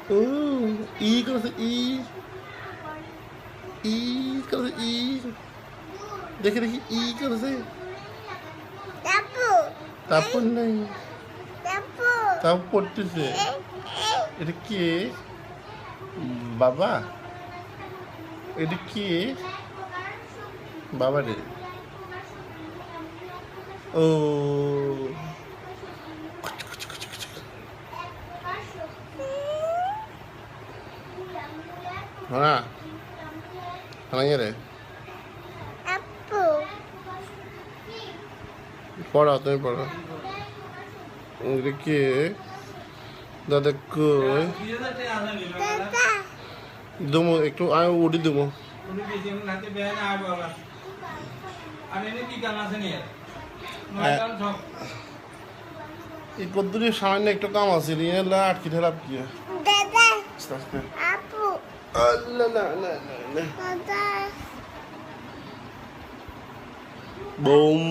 ও ই করেছে ই ই করেছে ই দেখে দেখি ই করেছে Tapu. তারপর নেই Tapu. তাও পড়তেছে এটা কে বাবা এটা কে বাবা রে ও হ্যাঁ হ্যাঁ রে Tapu. পড়াও তুমি পড়াও এটা কে দাদা কই Tata. দেবো একটু আমি উঠি দেবো Udah bikin nanti biayanya apa mas? Ada ini 3 mas ini ya? Mulai sok. এই কদ্দুরি সামান্য একটু কাম আছে নিয়ে এলা আটকে ঠেলাপ কি Dada. আস্তে আস্তে Apu. আল্লাহ না না না না Dada. বুম